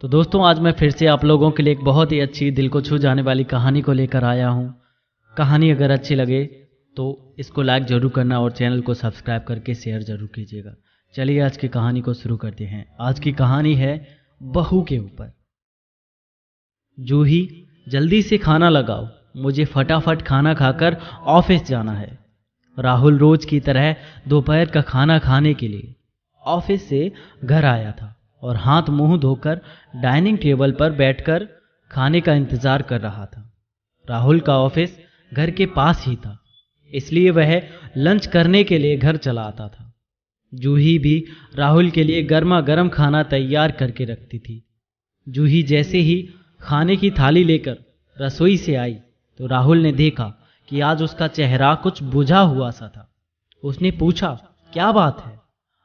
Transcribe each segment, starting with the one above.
तो दोस्तों आज मैं फिर से आप लोगों के लिए एक बहुत ही अच्छी दिल को छू जाने वाली कहानी को लेकर आया हूँ। कहानी अगर अच्छी लगे तो इसको लाइक ज़रूर करना और चैनल को सब्सक्राइब करके शेयर ज़रूर कीजिएगा। चलिए आज की कहानी को शुरू करते हैं। आज की कहानी है बहू के ऊपर। जूही, जल्दी से खाना लगाओ, मुझे फटाफट खाना खाकर ऑफिस जाना है। राहुल रोज की तरह दोपहर का खाना खाने के लिए ऑफिस से घर आया था और हाथ मुंह धोकर डाइनिंग टेबल पर बैठकर खाने का इंतजार कर रहा था। राहुल का ऑफिस घर के पास ही था, इसलिए वह लंच करने के लिए घर चला आता था। जूही भी राहुल के लिए गर्मा गर्म खाना तैयार करके रखती थी। जूही जैसे ही खाने की थाली लेकर रसोई से आई तो राहुल ने देखा कि आज उसका चेहरा कुछ बुझा हुआ सा था। उसने पूछा, क्या बात है,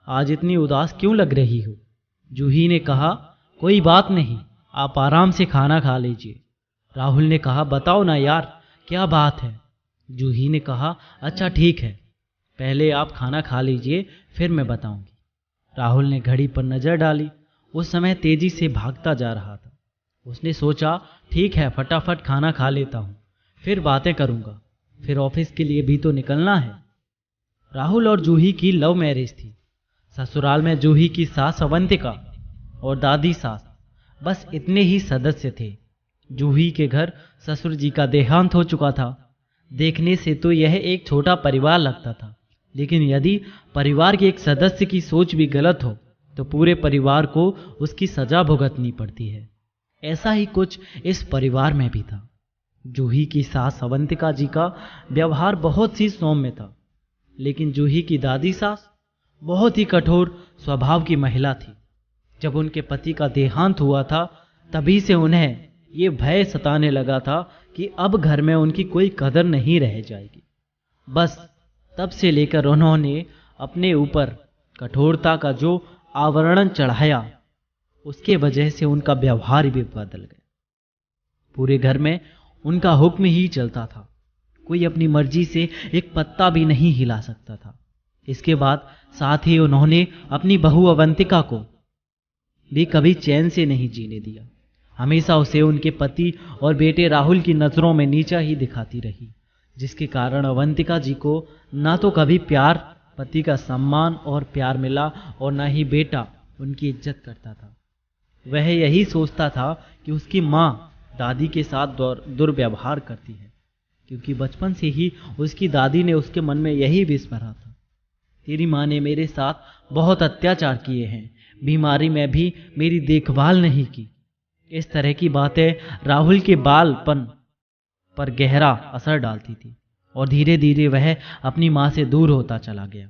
आज इतनी उदास क्यों लग रही हो? जूही ने कहा, कोई बात नहीं, आप आराम से खाना खा लीजिए। राहुल ने कहा, बताओ ना यार, क्या बात है? जूही ने कहा, अच्छा ठीक है, पहले आप खाना खा लीजिए, फिर मैं बताऊंगी। राहुल ने घड़ी पर नजर डाली। उस समय तेजी से भागता जा रहा था। उसने सोचा, ठीक है, फटाफट खाना खा लेता हूँ, फिर बातें करूंगा, फिर ऑफिस के लिए भी तो निकलना है। राहुल और जूही की लव मैरिज थी। ससुराल में जूही की सास अवंतिका और दादी सास, बस इतने ही सदस्य थे। जूही के घर ससुर जी का देहांत हो चुका था। देखने से तो यह एक छोटा परिवार लगता था, लेकिन यदि परिवार के एक सदस्य की सोच भी गलत हो तो पूरे परिवार को उसकी सजा भुगतनी पड़ती है। ऐसा ही कुछ इस परिवार में भी था। जूही की सास अवंतिका जी का व्यवहार बहुत ही सौम्य था, लेकिन जूही की दादी सास बहुत ही कठोर स्वभाव की महिला थी। जब उनके पति का देहांत हुआ था तभी से उन्हें ये भय सताने लगा था कि अब घर में उनकी कोई कदर नहीं रह जाएगी। बस तब से लेकर उन्होंने अपने ऊपर कठोरता का जो आवरण चढ़ाया, उसके वजह से उनका व्यवहार भी बदल गया। पूरे घर में उनका हुक्म ही चलता था। कोई अपनी मर्जी से एक पत्ता भी नहीं हिला सकता था। इसके बाद साथ ही उन्होंने अपनी बहू अवंतिका को भी कभी चैन से नहीं जीने दिया। हमेशा उसे उनके पति और बेटे राहुल की नज़रों में नीचा ही दिखाती रही, जिसके कारण अवंतिका जी को ना तो कभी प्यार, पति का सम्मान और प्यार मिला और ना ही बेटा उनकी इज्जत करता था। वह यही सोचता था कि उसकी माँ दादी के साथ दुर्व्यवहार करती है, क्योंकि बचपन से ही उसकी दादी ने उसके मन में यही विष भरा था, तेरी माँ ने मेरे साथ बहुत अत्याचार किए हैं, बीमारी में भी मेरी देखभाल नहीं की। इस तरह की बातें राहुल के बालपन पर गहरा असर डालती थी और धीरे धीरे वह अपनी माँ से दूर होता चला गया।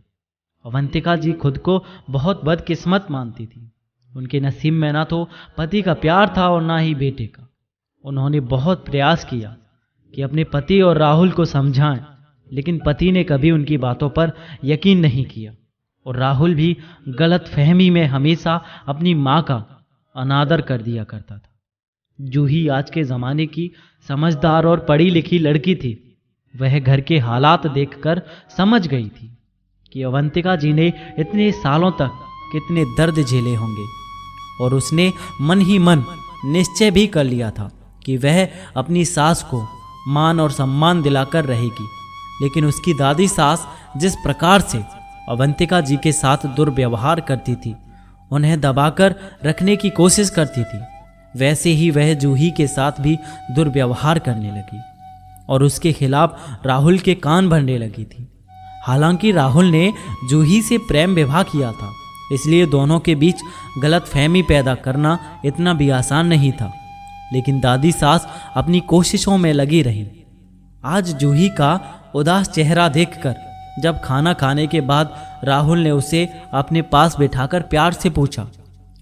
अवंतिका जी खुद को बहुत बदकिस्मत मानती थी। उनके नसीब में ना तो पति का प्यार था और ना ही बेटे का। उन्होंने बहुत प्रयास किया कि अपने पति और राहुल को समझाएं, लेकिन पति ने कभी उनकी बातों पर यकीन नहीं किया और राहुल भी गलत फहमी में हमेशा अपनी माँ का अनादर कर दिया करता था। जूही आज के ज़माने की समझदार और पढ़ी लिखी लड़की थी। वह घर के हालात देखकर समझ गई थी कि अवंतिका जी ने इतने सालों तक कितने दर्द झेले होंगे और उसने मन ही मन निश्चय भी कर लिया था कि वह अपनी सास को मान और सम्मान दिलाकर रहेगी। लेकिन उसकी दादी सास जिस प्रकार से अवंतिका जी के साथ दुर्व्यवहार करती थी, उन्हें दबाकर रखने की कोशिश करती थी, वैसे ही वह जूही के साथ भी दुर्व्यवहार करने लगी और उसके खिलाफ राहुल के कान भरने लगी थी। हालांकि राहुल ने जूही से प्रेम विवाह किया था, इसलिए दोनों के बीच गलतफहमी पैदा करना इतना भी आसान नहीं था, लेकिन दादी सास अपनी कोशिशों में लगी रही। आज जूही का उदास चेहरा देखकर जब खाना खाने के बाद राहुल ने उसे अपने पास बिठाकर प्यार से पूछा,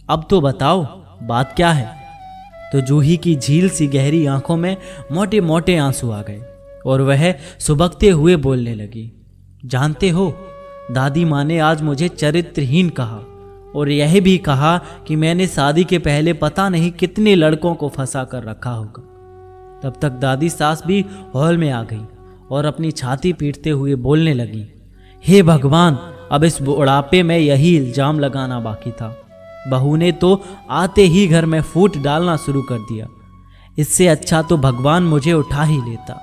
अब तो बताओ बात क्या है? तो जूही की झील सी गहरी आंखों में मोटे मोटे आंसू आ गए और वह सुबकते हुए बोलने लगी, जानते हो, दादी माँ ने आज मुझे चरित्रहीन कहा और यह भी कहा कि मैंने शादी के पहले पता नहीं कितने लड़कों को फंसा कर रखा होगा। तब तक दादी सास भी हॉल में आ गई और अपनी छाती पीटते हुए बोलने लगी, हे भगवान, अब इस बुढ़ापे में यही इल्जाम लगाना बाकी था। बहू ने तो आते ही घर में फूट डालना शुरू कर दिया। इससे अच्छा तो भगवान मुझे उठा ही लेता।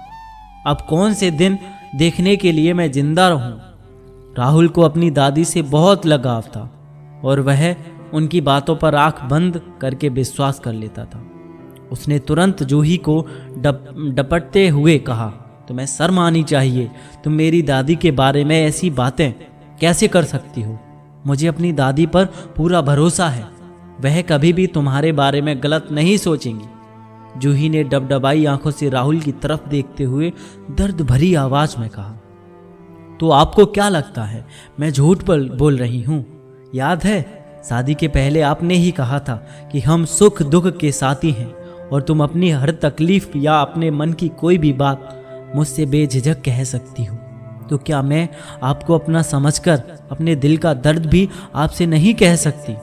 अब कौन से दिन देखने के लिए मैं जिंदा रहूं। राहुल को अपनी दादी से बहुत लगाव था और वह उनकी बातों पर आंख बंद करके विश्वास कर लेता था। उसने तुरंत जूही को डपटते हुए कहा, तुम्हें शर्म आनी चाहिए। तुम मेरी दादी के बारे में ऐसी बातें कैसे कर सकती हो? मुझे अपनी दादी पर पूरा भरोसा है, वह कभी भी तुम्हारे बारे में गलत नहीं सोचेंगी। जूही ने डबडबाई आंखों से राहुल की तरफ देखते हुए दर्द भरी आवाज में कहा, तो आपको क्या लगता है मैं झूठ बोल रही हूँ? याद है शादी के पहले आपने ही कहा था कि हम सुख दुख के साथी हैं और तुम अपनी हर तकलीफ या अपने मन की कोई भी बात मुझसे बेझिझक कह सकती हो। तो क्या मैं आपको अपना समझकर अपने दिल का दर्द भी आपसे नहीं कह सकती?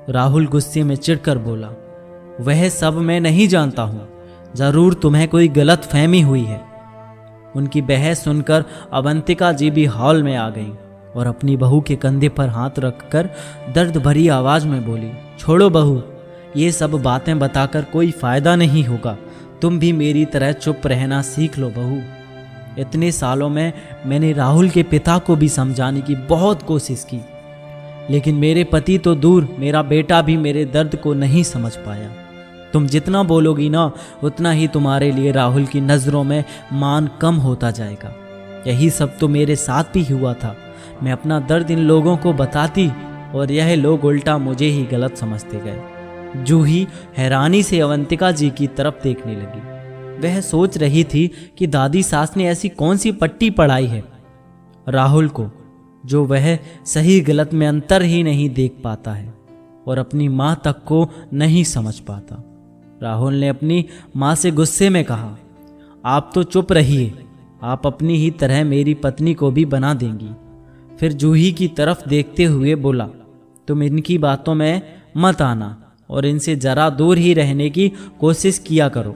राहुल गुस्से में चिढ़कर बोला, वह सब मैं नहीं जानता हूँ, जरूर तुम्हें कोई गलत फहमी हुई है। उनकी बहस सुनकर अवंतिका जी भी हॉल में आ गईं और अपनी बहू के कंधे पर हाथ रखकर दर्द भरी आवाज में बोली, छोड़ो बहू, ये सब बातें बताकर कोई फायदा नहीं होगा। तुम भी मेरी तरह चुप रहना सीख लो बहू। इतने सालों में मैंने राहुल के पिता को भी समझाने की बहुत कोशिश की, लेकिन मेरे पति तो दूर, मेरा बेटा भी मेरे दर्द को नहीं समझ पाया। तुम जितना बोलोगी ना, उतना ही तुम्हारे लिए राहुल की नज़रों में मान कम होता जाएगा। यही सब तो मेरे साथ भी हुआ था। मैं अपना दर्द इन लोगों को बताती और यह लोग उल्टा मुझे ही गलत समझते गए। जूही हैरानी से अवंतिका जी की तरफ देखने लगी। वह सोच रही थी कि दादी सास ने ऐसी कौन सी पट्टी पढ़ाई है राहुल को, जो वह सही गलत में अंतर ही नहीं देख पाता है और अपनी माँ तक को नहीं समझ पाता। राहुल ने अपनी माँ से गुस्से में कहा, आप तो चुप रहिए, आप अपनी ही तरह मेरी पत्नी को भी बना देंगी। फिर जूही की तरफ देखते हुए बोला, तुम इनकी बातों में मत आना और इनसे जरा दूर ही रहने की कोशिश किया करो।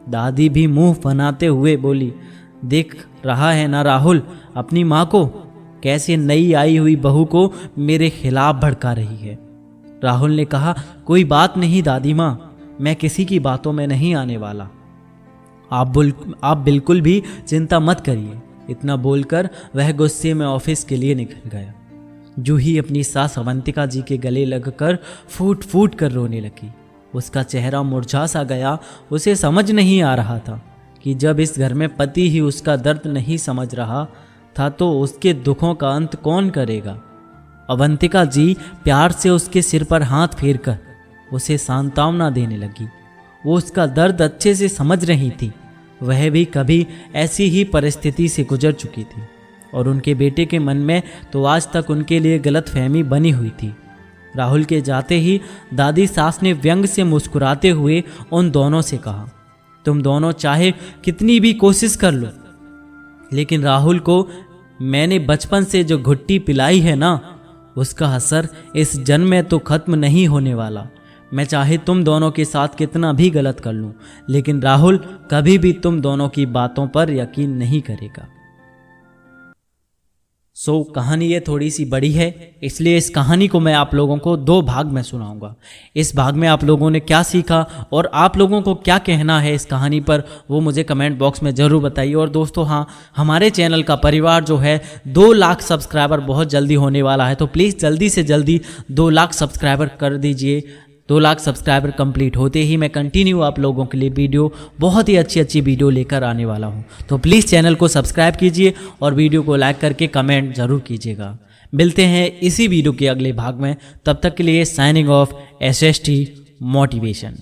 दादी भी मुंह फनाते हुए बोली, देख रहा है ना राहुल अपनी माँ को, कैसे नई आई हुई बहू को मेरे खिलाफ भड़का रही है। राहुल ने कहा, कोई बात नहीं दादी माँ, मैं किसी की बातों में नहीं आने वाला। आप बिल्कुल भी चिंता मत करिए। इतना बोलकर वह गुस्से में ऑफिस के लिए निकल गया। जूही अपनी सास अवंतिका जी के गले लगकर फूट फूट कर रोने लगी। उसका चेहरा मुरझा सा गया। उसे समझ नहीं आ रहा था कि जब इस घर में पति ही उसका दर्द नहीं समझ रहा था तो उसके दुखों का अंत कौन करेगा। अवंतिका जी प्यार से उसके सिर पर हाथ फेरकर उसे सांत्वना देने लगी। वो उसका दर्द अच्छे से समझ रही थी। वह भी कभी ऐसी ही परिस्थिति से गुजर चुकी थी और उनके बेटे के मन में तो आज तक उनके लिए गलतफहमी बनी हुई थी। राहुल के जाते ही दादी सास ने व्यंग से मुस्कुराते हुए उन दोनों से कहा, तुम दोनों चाहे कितनी भी कोशिश कर लो, लेकिन राहुल को मैंने बचपन से जो घुट्टी पिलाई है ना, उसका असर इस जन्म में तो खत्म नहीं होने वाला। मैं चाहे तुम दोनों के साथ कितना भी गलत कर लूं, लेकिन राहुल कभी भी तुम दोनों की बातों पर यकीन नहीं करेगा। कहानी ये थोड़ी सी बड़ी है, इसलिए इस कहानी को मैं आप लोगों को 2 भाग में सुनाऊंगा। इस भाग में आप लोगों ने क्या सीखा और आप लोगों को क्या कहना है इस कहानी पर, वो मुझे कमेंट बॉक्स में ज़रूर बताइए। और दोस्तों हाँ, हमारे चैनल का परिवार जो है 2 लाख सब्सक्राइबर बहुत जल्दी होने वाला है, तो प्लीज़ जल्दी से जल्दी 2 लाख सब्सक्राइबर कर दीजिए। 2 लाख सब्सक्राइबर कंप्लीट होते ही मैं कंटिन्यू आप लोगों के लिए वीडियो, बहुत ही अच्छी वीडियो लेकर आने वाला हूं। तो प्लीज़ चैनल को सब्सक्राइब कीजिए और वीडियो को लाइक करके कमेंट ज़रूर कीजिएगा। मिलते हैं इसी वीडियो के अगले भाग में, तब तक के लिए साइनिंग ऑफ SST मोटिवेशन।